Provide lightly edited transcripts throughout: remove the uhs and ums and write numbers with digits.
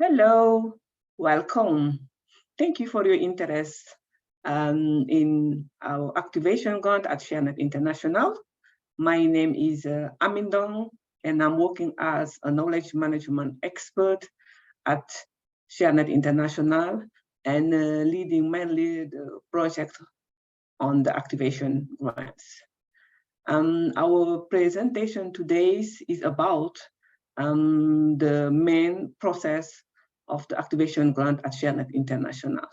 Hello, welcome. Thank you for your interest in our activation grant at ShareNet International. My name is Amindong, and I'm working as a knowledge management expert at ShareNet International and leading mainly the project on the activation grants. Our presentation today is about the main process of the activation grant at ShareNet International.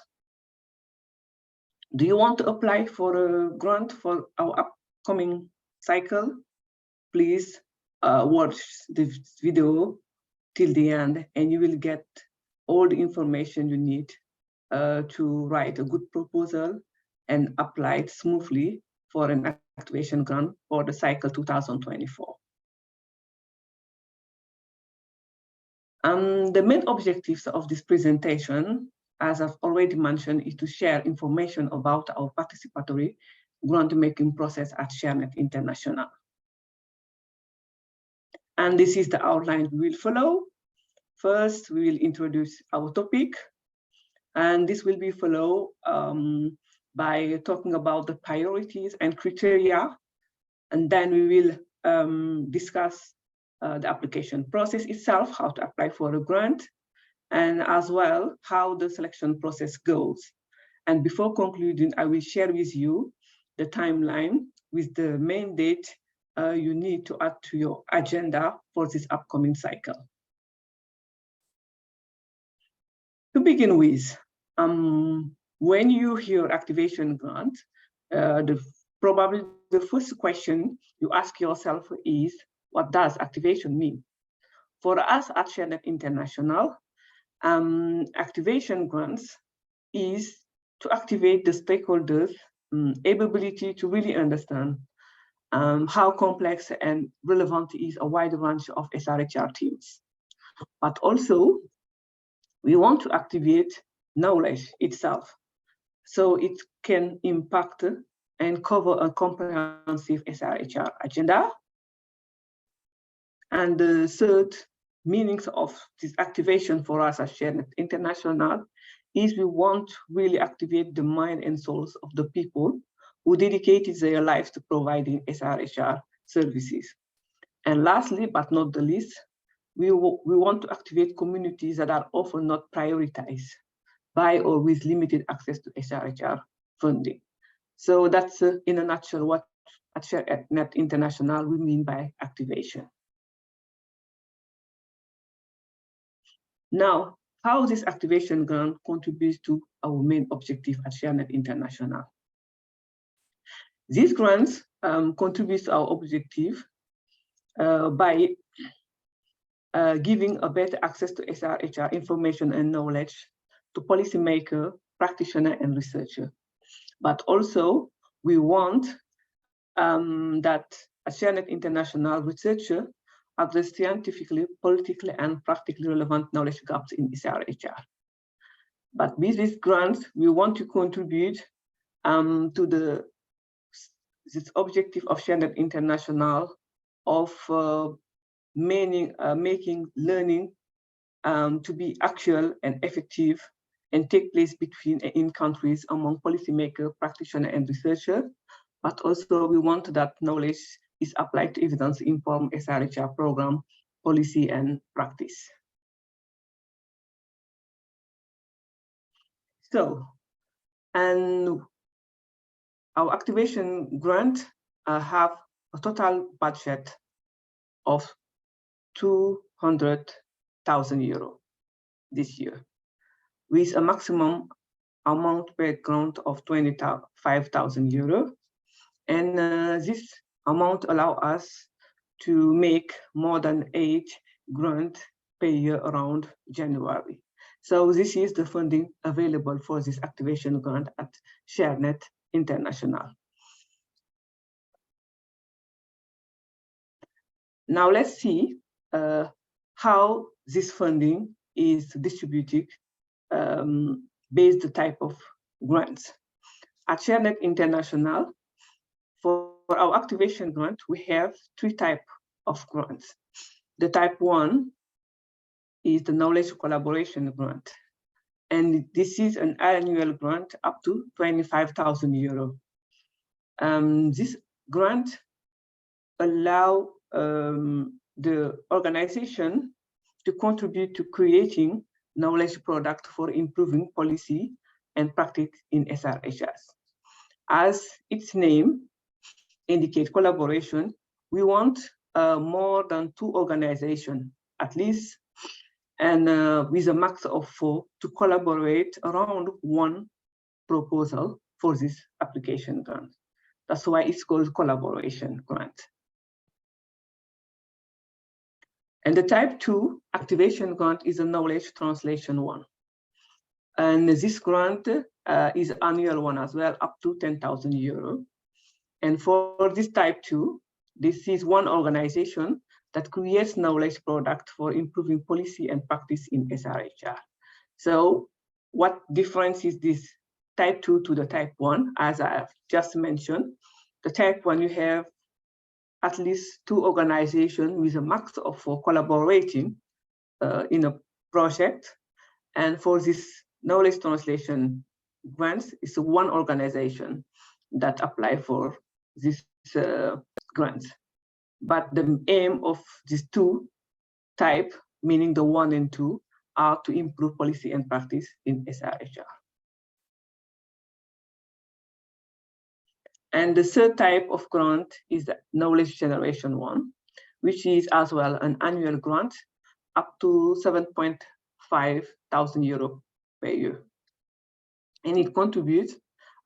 Do you want to apply for a grant for our upcoming cycle? Please watch this video till the end and you will get all the information you need to write a good proposal and apply it smoothly for an activation grant for the cycle 2024. The main objectives of this presentation, as I've already mentioned, is to share information about our participatory grant-making process at ShareNet International. And this is the outline we will follow. First, we will introduce our topic, and this will be followed by talking about the priorities and criteria, and then we will discuss the application process itself, how to apply for a grant, and as well how the selection process goes. And before concluding, I will share with you the timeline with the main date you need to add to your agenda for this upcoming cycle. To begin with, when you hear activation grant, probably the first question you ask yourself is, what does activation mean? For us at ShareNet International, activation grants is to activate the stakeholders' ability to really understand how complex and relevant is a wide range of SRHR teams. But also, we want to activate knowledge itself, so it can impact and cover a comprehensive SRHR agenda. And the third meanings of this activation for us at ShareNet International is we want to really activate the mind and souls of the people who dedicated their lives to providing SRHR services. And lastly, but not the least, we want to activate communities that are often not prioritized by or with limited access to SRHR funding. So that's in a nutshell what at ShareNet International we mean by activation. Now, how this activation grant contributes to our main objective at ShareNet International. These grants contribute to our objective by giving a better access to SRHR information and knowledge to policymakers, practitioners, and researchers. But also, we want that at ShareNet International, researchers address scientifically, politically, and practically relevant knowledge gaps in SRHR. But with these grants, we want to contribute to this objective of ShareNet International of making learning to be actual and effective and take place in countries among policymakers, practitioners, and researchers. But also we want that knowledge is applied to evidence-informed SRHR program, policy, and practice. So, and our activation grant have a total budget of 200,000 euro this year, with a maximum amount per grant of 25,000 euro. And this amount allows us to make more than 8 grants per year around January. So this is the funding available for this activation grant at ShareNet International. Now let's see how this funding is distributed based the type of grants. At ShareNet International, for our activation grant, we have 3 types of grants. The type 1 is the Knowledge Collaboration Grant. And this is an annual grant up to 25,000 euro. This grant allows the organization to contribute to creating knowledge product for improving policy and practice in SRHRs. As its name indicates, collaboration, we want more than 2 organizations, at least, and with a max of 4 to collaborate around one proposal for this application grant. That's why it's called collaboration grant. And the type 2 activation grant is a knowledge translation one. And this grant is annual one as well, up to 10,000 euro. And for this type 2, this is one organization that creates knowledge product for improving policy and practice in SRHR. So what difference is this type 2 to the type 1? As I have just mentioned, the type 1, you have at least 2 organizations with a max of 4 collaborating in a project. And for this knowledge translation grants, it's one organization that apply for this grants. But the aim of these 2 type, meaning the 1 and 2, are to improve policy and practice in SRHR. And the third type of grant is the knowledge generation one, which is as well an annual grant up to 7.5 thousand euro per year. And it contributes,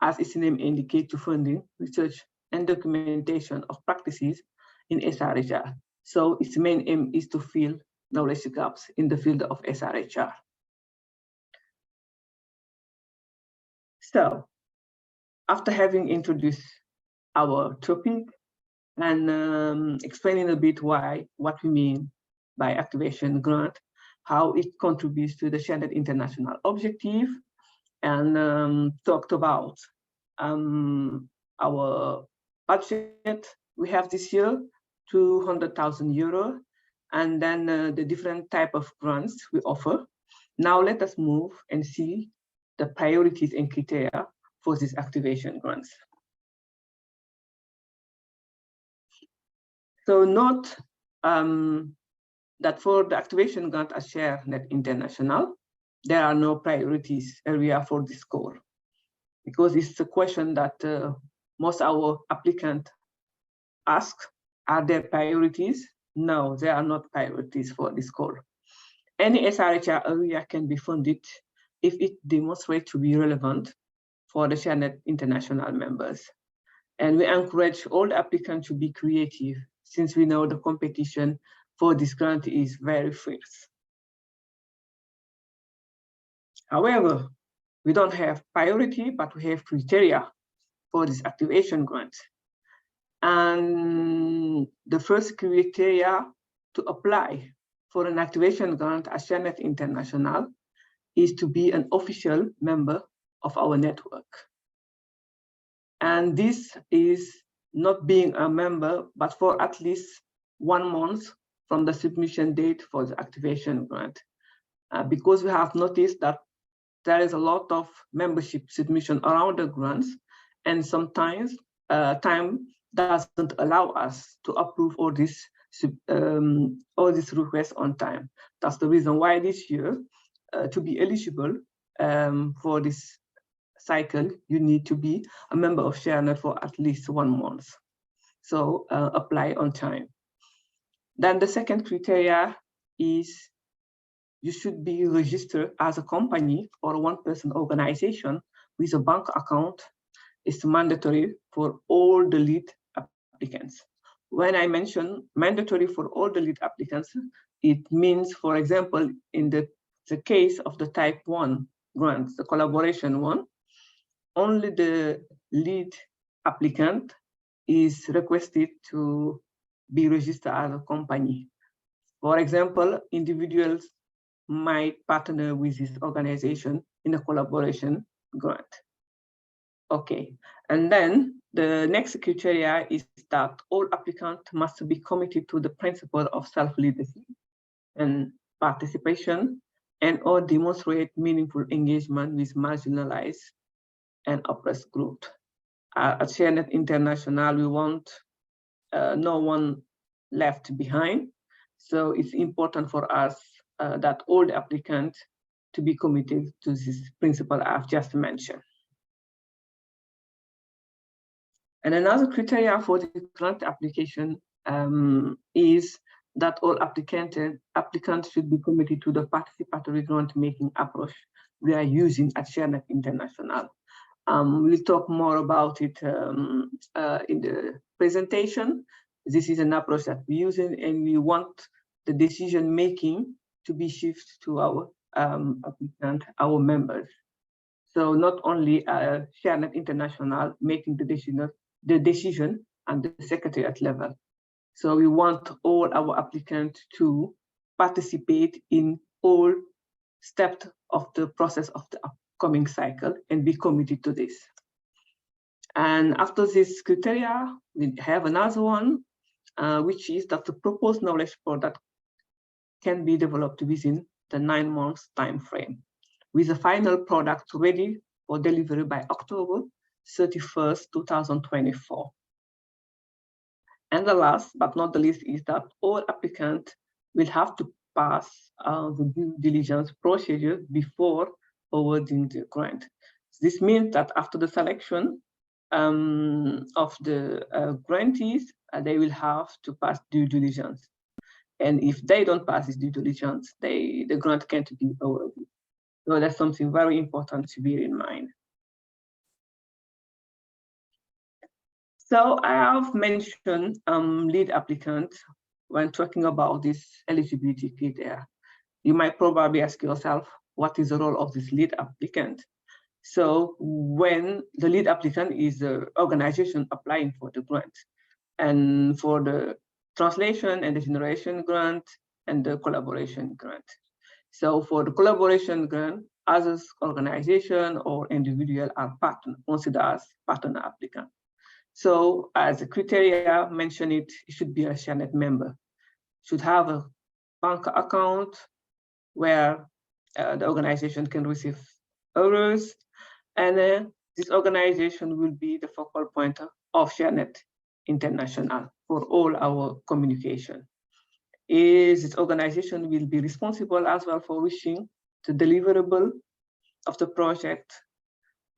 as its name indicates, to funding, research, and documentation of practices in SRHR. So its main aim is to fill knowledge gaps in the field of SRHR. So, after having introduced our topic and explaining a bit what we mean by activation grant, how it contributes to the shared international objective, and talked about our budget we have this year, 200,000 euro, and then the different type of grants we offer. Now let us move and see the priorities and criteria for these activation grants. So note that for the activation grant at ShareNet International, there are no priorities area for this score, because it's a question that most our applicants ask, are there priorities? No, there are not priorities for this score. Any SRHR area can be funded if it demonstrates to be relevant for the ShareNet International members. And we encourage all the applicants to be creative, since we know the competition for this grant is very fierce. However, we don't have priority, but we have criteria for this activation grant. And the first criteria to apply for an activation grant at ShareNet International is to be an official member of our network. And this is not being a member, but for at least 1 month from the submission date for the activation grant. Because we have noticed that there is a lot of membership submission around the grants, and sometimes time doesn't allow us to approve all these requests on time. That's the reason why this year, to be eligible for this cycle, you need to be a member of ShareNet for at least 1 month. So apply on time. Then the second criteria is you should be registered as a company or a one-person organization with a bank account. It's mandatory for all the lead applicants. When I mention mandatory for all the lead applicants, it means, for example, in the case of the type 1 grants, the collaboration one, only the lead applicant is requested to be registered as a company. For example, individuals might partner with this organization in a collaboration grant. Okay, and then the next criteria is that all applicants must be committed to the principle of self-leadership. And participation, and or demonstrate meaningful engagement with marginalized and oppressed groups. At ShareNet International, we want no one left behind. So it's important for us that all the applicants to be committed to this principle I've just mentioned. And another criteria for the grant application is that all applicants should be committed to the participatory grant making approach we are using at ShareNet International. We'll talk more about it in the presentation. This is an approach that we're using, and we want the decision making to be shifted to our applicant, our members. So not only ShareNet International making the decision at the secretariat level. So we want all our applicants to participate in all steps of the process of the upcoming cycle and be committed to this. And after this criteria, we have another one, which is that the proposed knowledge product can be developed within the 9 months time frame, with the final product ready for delivery by October 31st, 2024. And the last but not the least is that all applicants will have to pass the due diligence procedure before awarding the grant. This means that after the selection of the grantees, they will have to pass due diligence. And if they don't pass this due diligence, the grant can't be awarded. So that's something very important to bear in mind. So I have mentioned lead applicant when talking about this eligibility criteria. You might probably ask yourself, what is the role of this lead applicant? So when the lead applicant is the organization applying for the grant, and for the translation and the generation grant and the collaboration grant. So for the collaboration grant, others organization or individual are considered as partner applicant. So as a criteria mentioned, it should be a ShareNet member, should have a bank account where the organization can receive errors, and this organization will be the focal point of ShareNet International for all our communication. This organization will be responsible as well for reaching the deliverable of the project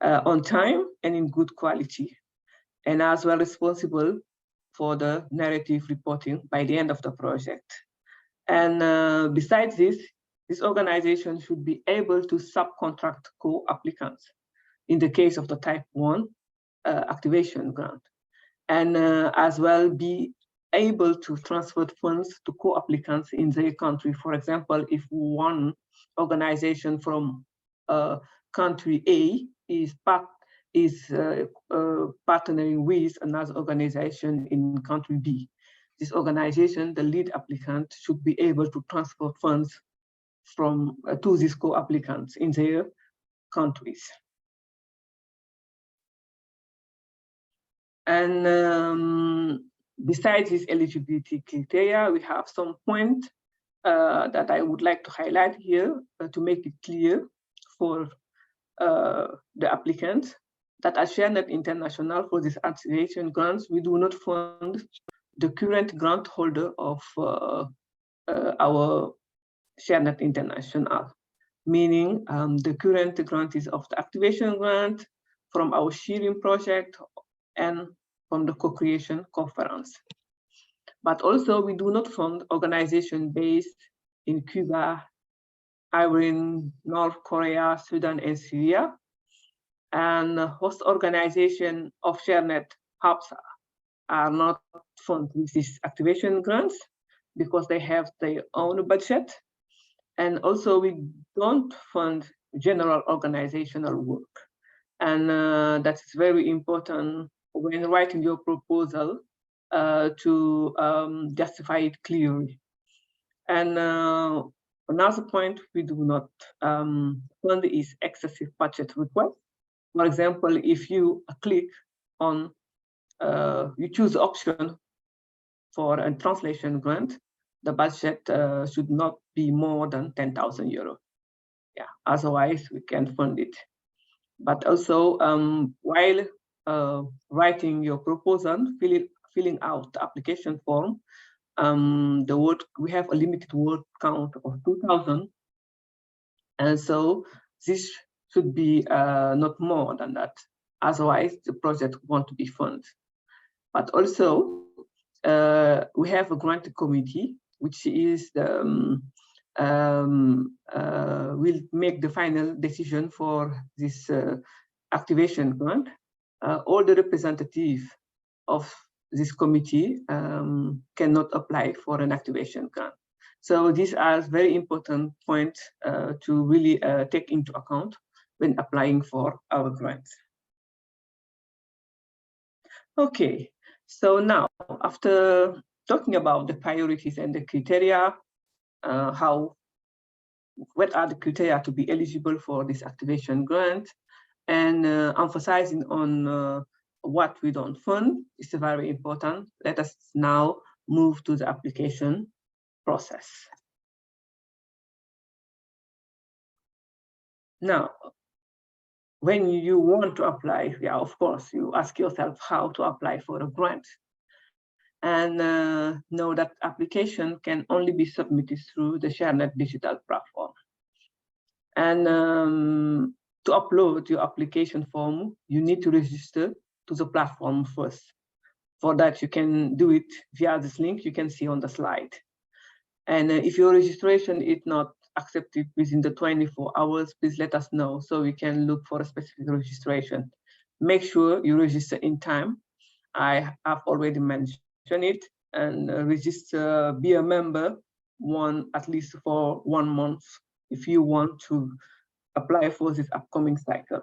on time and in good quality, and as well responsible for the narrative reporting by the end of the project. And besides this organization should be able to subcontract co-applicants in the case of the type 1 activation grant, and as well be able to transfer funds to co-applicants in their country. For example, if one organization from country A is partnering with another organization in country B, this organization, the lead applicant, should be able to transfer funds from to these co-applicants in their countries. And besides this eligibility criteria, we have some points that I would like to highlight here to make it clear for the applicants that at ShareNet International, for this activation grants, we do not fund the current grant holder of our ShareNet International, meaning the current grant is of the activation grant from our sharing project and from the co-creation conference. But also we do not fund organizations based in Cuba, Iran, North Korea, Sudan, and Syria. And host organization of ShareNet hubs are not funded with these activation grants because they have their own budget. And also we don't fund general organizational work. And that's very important when writing your proposal to justify it clearly. And another point we do not fund is excessive budget request. For example, if you click on, you choose the option for a translation grant, the budget should not be more than 10,000 euros. Yeah, otherwise we can fund it. But also, while writing your proposal, filling out the application form, we have a limited word count of 2,000, and so this should be not more than that. Otherwise, the project won't be funded. But also, we have a grant committee, which is the will make the final decision for this activation grant. All the representatives of this committee cannot apply for an activation grant. So these are very important points to really take into account when applying for our grants. Okay, so now after talking about the priorities and the criteria, what are the criteria to be eligible for this activation grant, and emphasizing on what we don't fund is very important. Let us now move to the application process. Now, when you want to apply, yeah, of course, you ask yourself how to apply for a grant. And know that application can only be submitted through the ShareNet digital platform. And to upload your application form, you need to register to the platform first. For that, you can do it via this link you can see on the slide. And if your registration is not accepted within the 24 hours, please let us know so we can look for a specific registration. Make sure you register in time. I have already mentioned it, and register, be a member at least for 1 month if you want to apply for this upcoming cycle.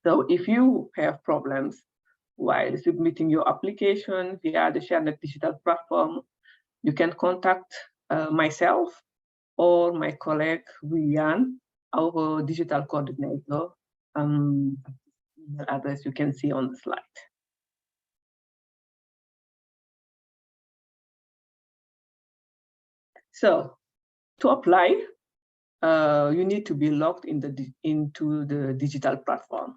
So if you have problems while submitting your application via the ShareNet digital platform, you can contact myself or my colleague, Willian, our digital coordinator. Email address you can see on the slide. So to apply, you need to be logged into the digital platform.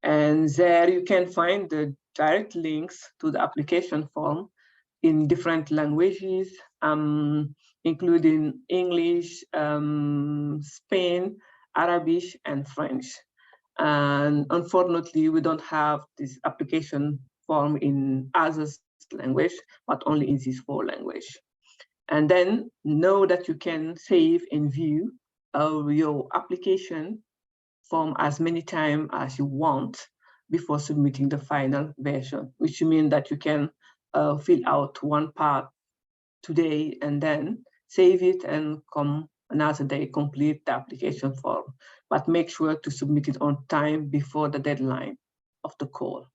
And there you can find the direct links to the application form in different languages, including English, Spain, Arabic, and French. And unfortunately, we don't have this application form in other language, but only in these 4 languages. And then know that you can save and view your application form as many times as you want before submitting the final version, which means that you can fill out one part today and then save it and come another day, complete the application form. But make sure to submit it on time before the deadline of the call.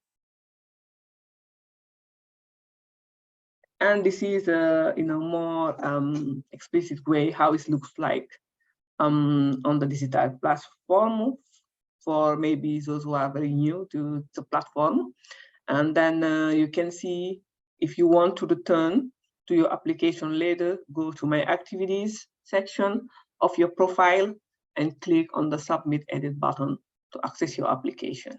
And this is in a more explicit way how it looks like on the digital platform for maybe those who are very new to the platform. And then you can see if you want to return to your application later, go to my activities section of your profile and click on the submit edit button to access your application.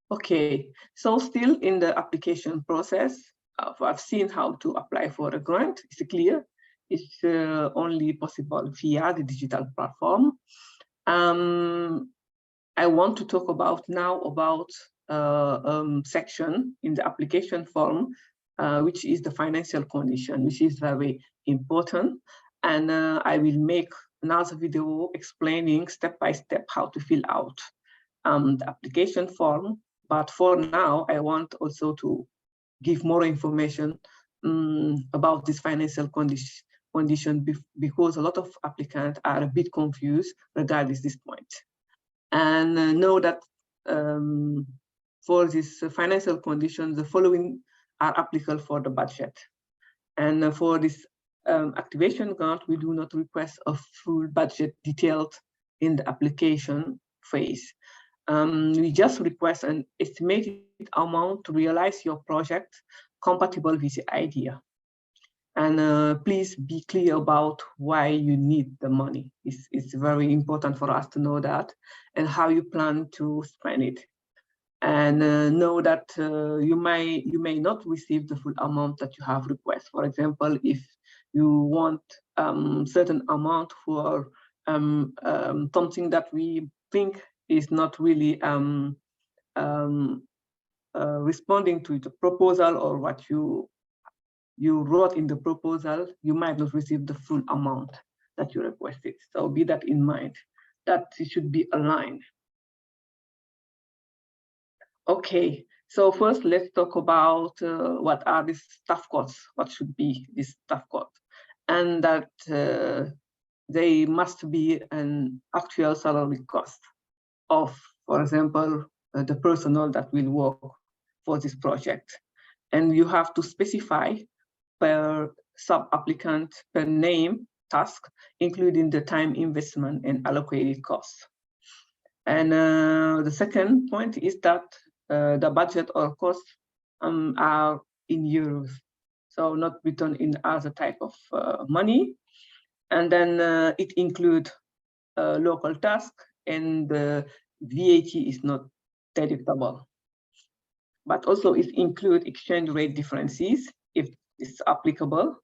Okay, so still in the application process, I've seen how to apply for a grant. It's clear. It's only possible via the digital platform. I want to talk now about section in the application form, which is the financial condition, which is very important. And I will make another video explaining step by step how to fill out the application form. But for now, I want also to give more information about this financial condition because a lot of applicants are a bit confused regarding this point. And know that for this financial condition, the following are applicable for the budget. And for this activation grant, we do not request a full budget detailed in the application phase. We just request an estimated amount to realize your project compatible with the idea. And please be clear about why you need the money. It's very important for us to know that, and how you plan to spend it. And know that you may not receive the full amount that you have requested. For example, if you want certain amount for something that we think is not really responding to the proposal or what you wrote in the proposal, you might not receive the full amount that you requested. So be that in mind, that it should be aligned. Okay, so first let's talk about what are the staff costs, what should be this staff cost, and that they must be an actual salary cost of, for example, the personnel that will work for this project. And you have to specify per sub-applicant, per name, task, including the time investment and allocated costs. And the second point is that the budget or costs are in euros, so not written in other type of money. And then it includes local task, and the VAT is not deductible. But also it includes exchange rate differences if it's applicable.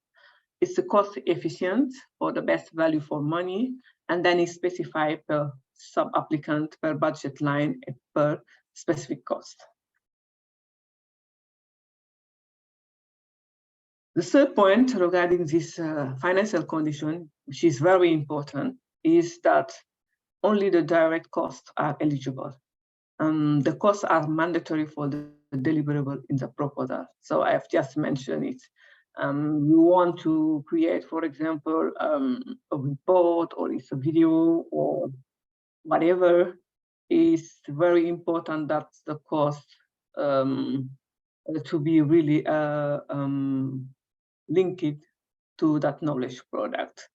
It's a cost efficient for the best value for money, and then it's specified per sub-applicant, per budget line, and per specific cost. The third point regarding this financial condition, which is very important, is that only the direct costs are eligible. The costs are mandatory for the deliverable in the proposal. So I have just mentioned it. You want to create, for example, a report, or it's a video, or whatever, is very important that the cost to be really linked to that knowledge product.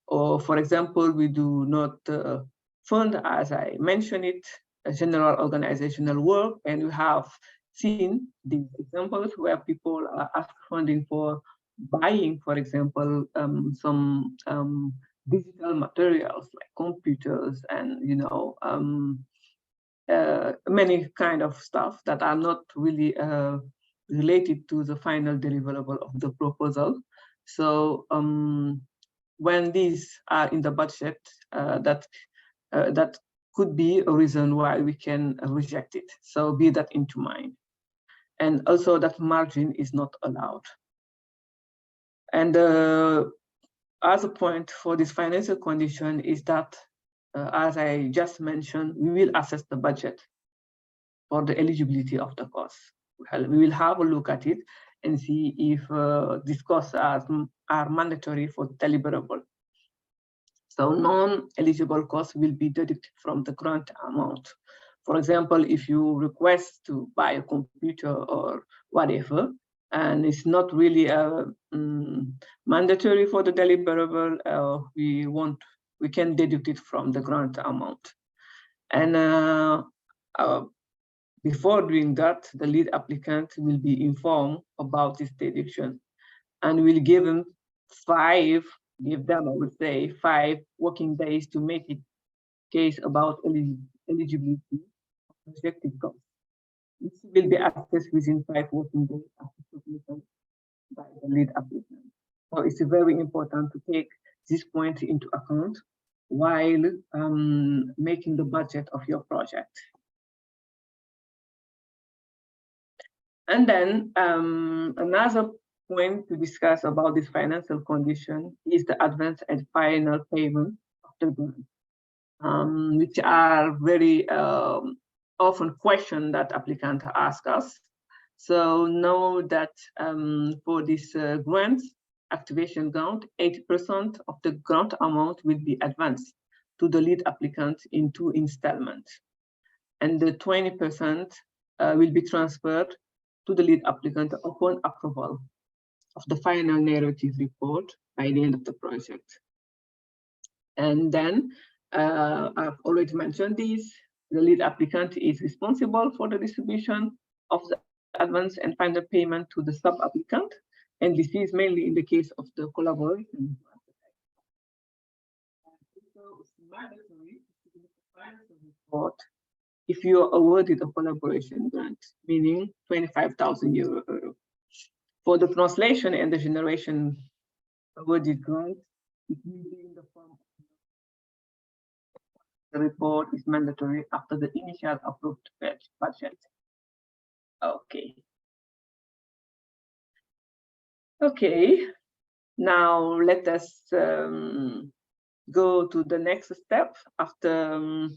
Or for example, we do not fund, as I mentioned it, a general organizational work, and we have seen these examples where people are asking funding for buying, for example, some digital materials like computers and many kind of stuff that are not really related to the final deliverable of the proposal. So when these are in the budget, that could be a reason why we can reject it. So bear that into mind. And also that margin is not allowed. And other point for this financial condition is that, as I just mentioned, we will assess the budget for the eligibility of the costs. We will have a look at it and see if these costs are mandatory for deliverable. So non-eligible costs will be deducted from the grant amount. For example, if you request to buy a computer or whatever, and it's not really mandatory for the deliverable, we can deduct it from the grant amount. And before doing that, the lead applicant will be informed about this deduction, and we'll give them I would say, 5 working days to make it case about eligibility of projected costs. This will be assessed within 5 working days after submission by the lead applicant. So it's very important to take this point into account while making the budget of your project. And then another point to discuss about this financial condition is the advance and final payment of the grant, which are very often questions that applicants ask us. So know that for this grant activation grant, 80% of the grant amount will be advanced to the lead applicant in 2 installments, and the 20% will be transferred to the lead applicant upon approval of the final narrative report by the end of the project. And then I've already mentioned this, the lead applicant is responsible for the distribution of the advance and final payment to the sub-applicant. And this is mainly in the case of the collaboration. It's mandatory to file the report if you are awarded a collaboration grant, meaning 25,000 euro. For the translation and the generation awarded grant, it will be in the form of the report is mandatory after the initial approved budget. Okay. Okay, now let us go to the next step after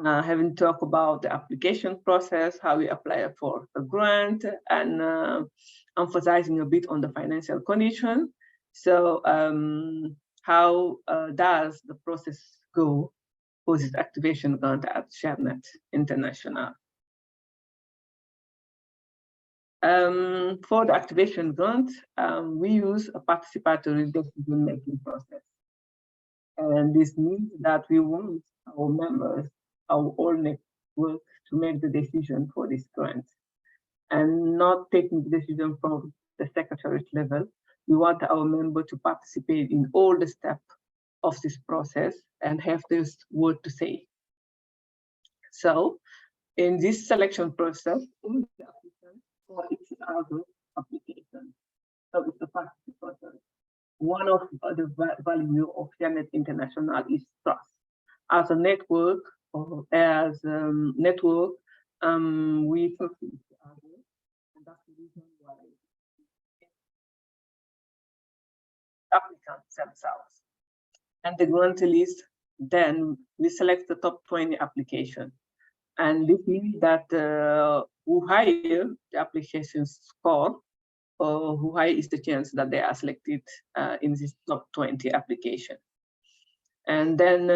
having talked about the application process, how we apply for a grant, and emphasizing a bit on the financial condition. So how does the process go for this activation grant at SRHR International? For the activation grant, we use a participatory decision-making process. And this means that we want our members, our whole network, to make the decision for this grant and not taking the decision from the secretariat level. We want our member to participate in all the steps of this process and have this word to say. So in this selection process, all the applicants for each other application. So it's a participatory. One of the value of SRHR International is trust. As a network, or as a network, we trust each other, and that's the reason why applicants themselves. And the grant list, then we select the top 20 application. And this means that who higher the application score, or who high is the chance that they are selected in this top 20 application. And then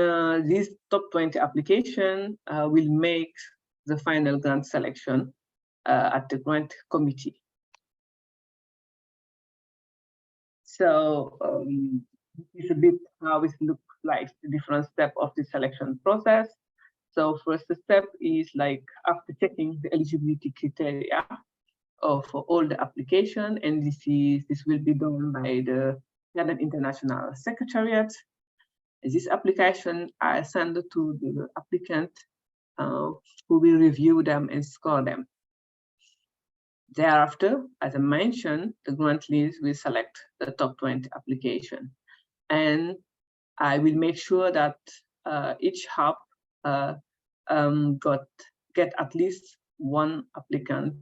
this top 20 application will make the final grant selection at the grant committee. So this is a bit how it looks like, the different steps of the selection process. So first step is like after checking the eligibility criteria for all the application, and this will be done by the SRHR International Secretariat. This application are sent to the applicant who will review them and score them. Thereafter, as I mentioned, the grant list will select the top 20 application, and I will make sure that each hub get at least one applicant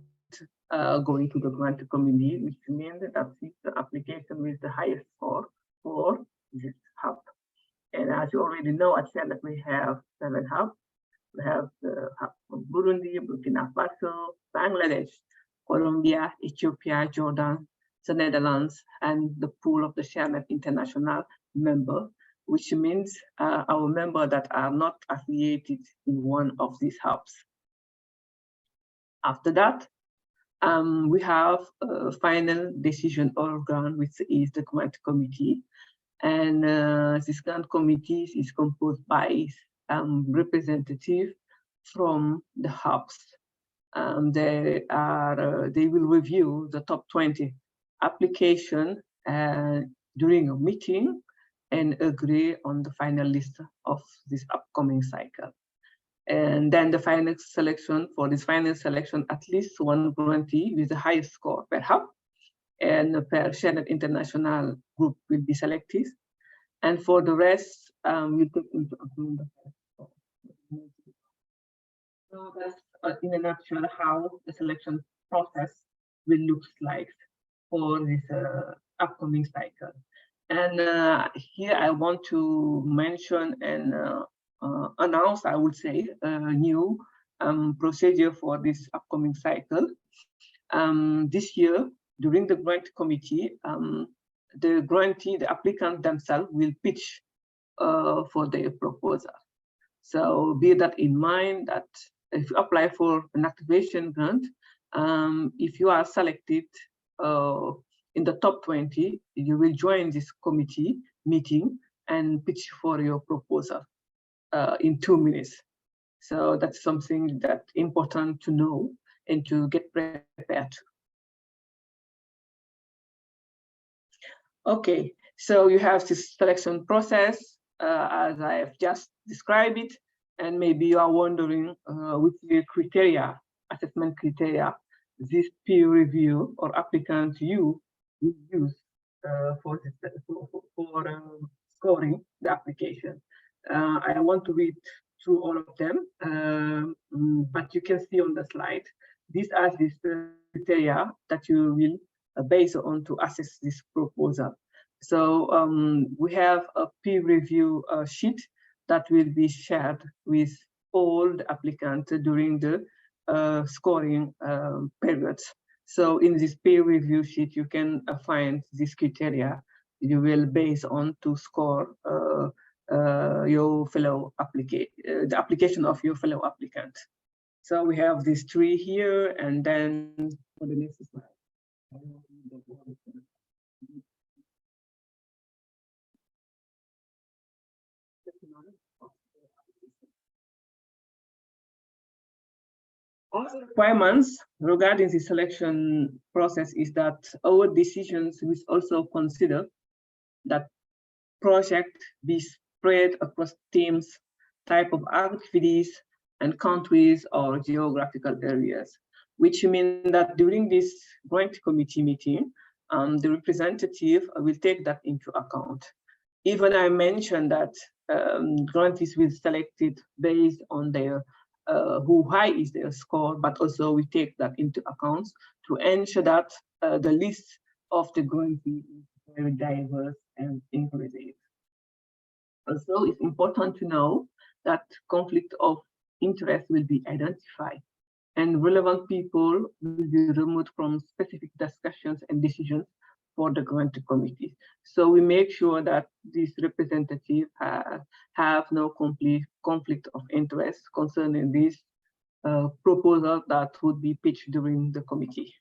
going to the grant committee, which means that it's the application with the highest score for this hub. And as you already know, at SRHR we have 7 hubs. We have the hub from Burundi, Burkina Faso, Bangladesh, Colombia, Ethiopia, Jordan, the Netherlands, and the pool of the SRHR International member, which means our members that are not affiliated in one of these hubs. After that, we have a final decision organ, which is the grant committee. And this grant committee is composed by representatives from the hubs. They will review the top 20 application during a meeting and agree on the final list of this upcoming cycle. And then the final selection, for this final selection, at least one grantee with the highest score per hub and per SRHR International group will be selected. And for the rest, we take into account the score. So that's in a nutshell how the selection process will look like for this upcoming cycle. And here I want to mention and announce, I would say, a new procedure for this upcoming cycle. This year, during the grant committee, the grantee, the applicant themselves will pitch for their proposal. So bear that in mind that if you apply for an activation grant, if you are selected in the top 20, you will join this committee meeting and pitch for your proposal in 2 minutes. So that's something that's important to know. and to get prepared. Okay, so you have this selection process as I have just described it, and maybe you are wondering which criteria, assessment criteria, this peer review or applicant you will use for scoring the application. I want to read through all of them, but you can see on the slide, these are the criteria that you will base on to assess this proposal. So we have a peer review sheet that will be shared with all the applicants during the scoring periods. So in this peer review sheet, you can find this criteria you will base on to score your fellow applicant, the application of your fellow applicant. So we have these three here, and then for the next slide. All the requirements regarding the selection process is that our decisions will also consider that project be spread across teams, type of activities, and countries or geographical areas, which means that during this grant committee meeting, the representative will take that into account. Even I mentioned that grantees will be selected based on their who high is their score, but also we take that into account to ensure that the list of the grantees is very diverse and inclusive. Also, it's important to know that conflict of interest will be identified and relevant people will be removed from specific discussions and decisions for the grant committee. So we make sure that these representatives have no conflict of interest concerning this proposal that would be pitched during the committee.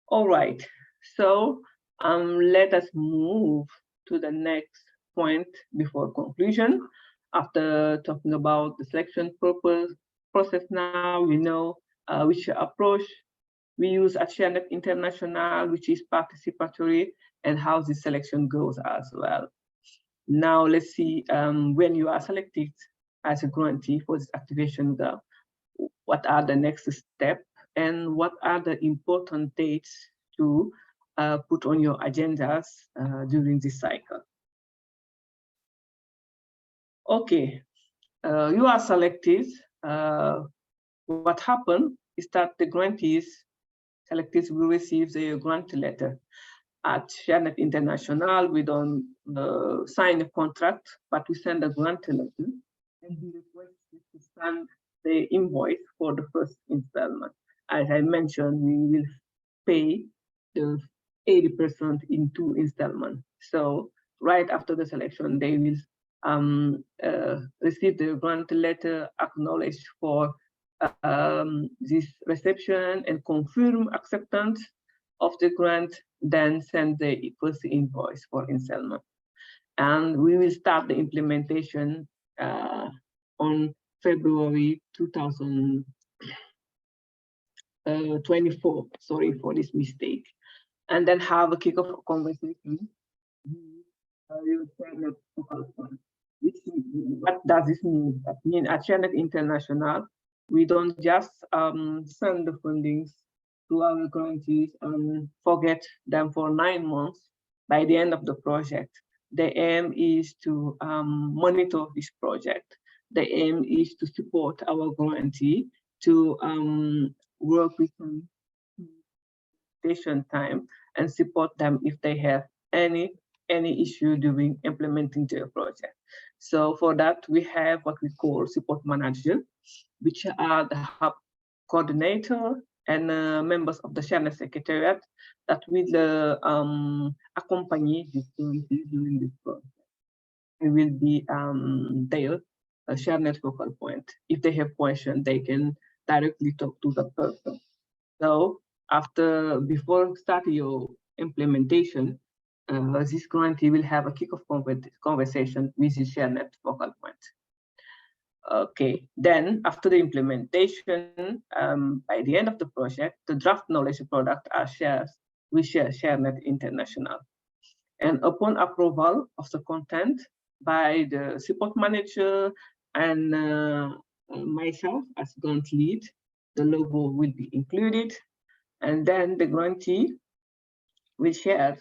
All right, so let us move to the next point before conclusion. After talking about the selection process now, we know which approach we use at SRHR International, which is participatory, and how the selection goes as well. Now let's see when you are selected as a grantee for this activation goal, what are the next steps and what are the important dates to put on your agendas during this cycle. Okay, you are selected. What happened is that the grantees selected will receive their grant letter. At SRHR International, we don't sign a contract, but we send a grant letter and we request to send the invoice for the first installment. As I mentioned, we will pay the 80% in 2 installments. So right after the selection, they will receive the grant letter, acknowledged for this reception and confirm acceptance of the grant, then send the first invoice for installment. And we will start the implementation on February 2024. Sorry for this mistake. And then have a kickoff conversation. What does this mean? That means at SRHR International, we don't just send the fundings to our grantees and forget them for 9 months. By the end of the project, the aim is to monitor this project. The aim is to support our grantee to work with them time and support them if they have any issue during implementing their project. So for that, we have what we call support manager, which are the hub coordinator and members of the SRHR Secretariat that will accompany these grantees during this process. It will be their SRHR focal point. If they have questions, they can directly talk to the person. So before starting your implementation, this grantee will have a kickoff conversation with the SRHR focal point. Okay, then after the implementation, by the end of the project, the draft knowledge product are shared with ShareNet International. And upon approval of the content by the support manager and myself as grant lead, the logo will be included. And then the grantee will share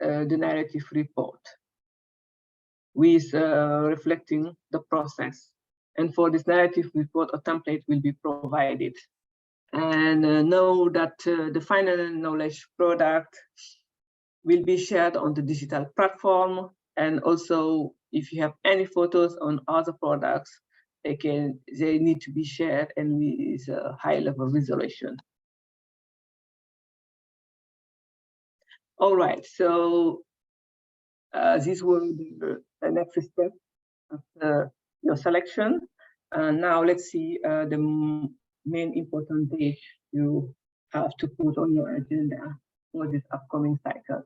the narrative report with reflecting the process. And for this narrative report, a template will be provided. And know that the final knowledge product will be shared on the digital platform. And also, if you have any photos on other products, they need to be shared and with a high level resolution. All right, so this will be the next step after your selection. Now let's see the main important date you have to put on your agenda for this upcoming cycle.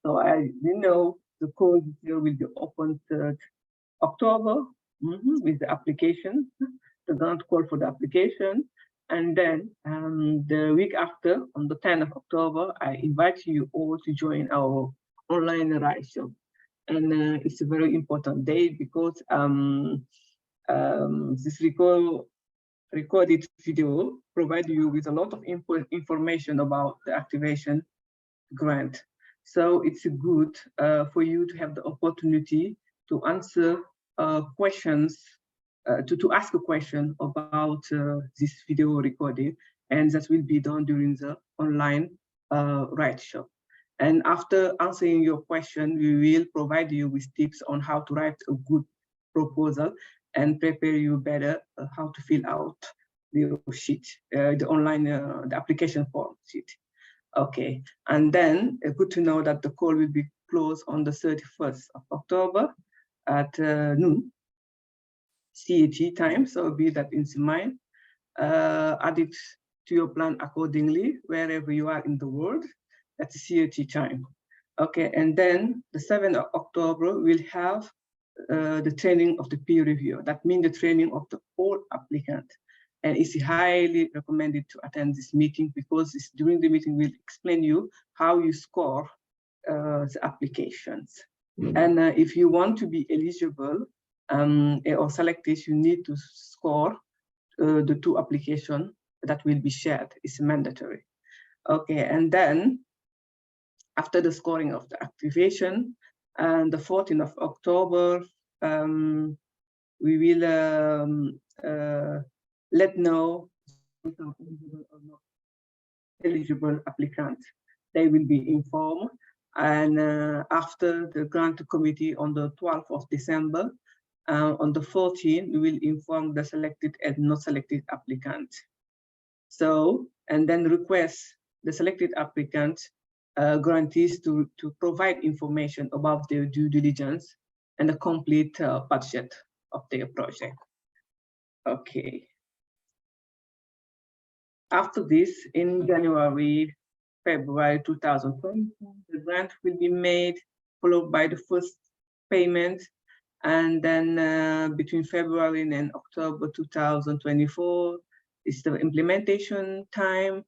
So as you know, the call will be open 3rd October with the application, the grant call for the application. And then the week after, on the 10th of October, I invite you all to join our online RISE show. And it's a very important day because this recorded video provides you with a lot of information about the activation grant. So it's good for you to have the opportunity to answer questions, to ask a question about this video recording, and that will be done during the online RISE show. And after answering your question, we will provide you with tips on how to write a good proposal and prepare you better how to fill out the sheet, the online, the application form sheet. Okay, and then good to know that the call will be closed on the 31st of October at noon CET time, so be that in mind. Add it to your plan accordingly, wherever you are in the world, at the CET time. Okay, and then the 7th of October, we'll have the training of the peer review. That means the training of the whole applicant. And it's highly recommended to attend this meeting because during the meeting, we'll explain you how you score the applications. And if you want to be eligible or selected, you need to score the 2 applications that will be shared. It's mandatory. Okay, and then after the scoring of the activation, and the 14th of October, we will let know eligible or not eligible applicants. They will be informed. And after the grant committee on the 12th of December, on the 14th, we will inform the selected and not selected applicants. So, and then request the selected applicants, grantees to provide information about their due diligence and the complete budget of their project. Okay. After this, in January, February 2020, the grant will be made, followed by the first payment. And then between February and October 2024 is the implementation time.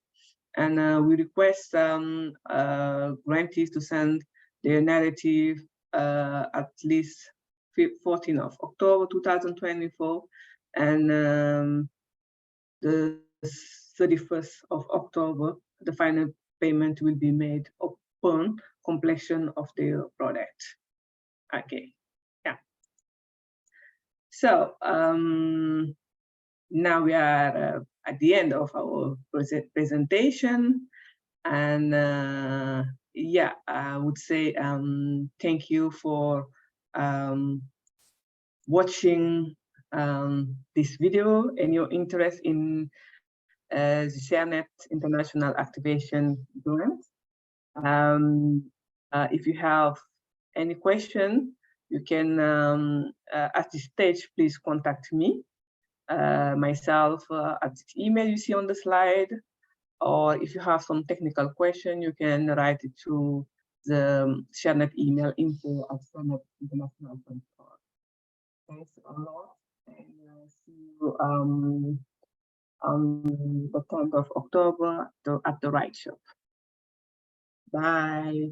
And we request grantees to send their narrative at least 14th of October 2024. And the 31st of October, the final payment will be made upon completion of their product. Okay, yeah. So now we are at the end of our presentation. And yeah, I would say thank you for watching this video and your interest in the ShareNet International Activation Grant. If you have any question, you can, at this stage, please contact me, myself at the email you see on the slide, or if you have some technical question, you can write it to the ShareNet email info@sharenetinternational.org. Thanks a lot. And see you on the 10th of October at the right shop. Bye.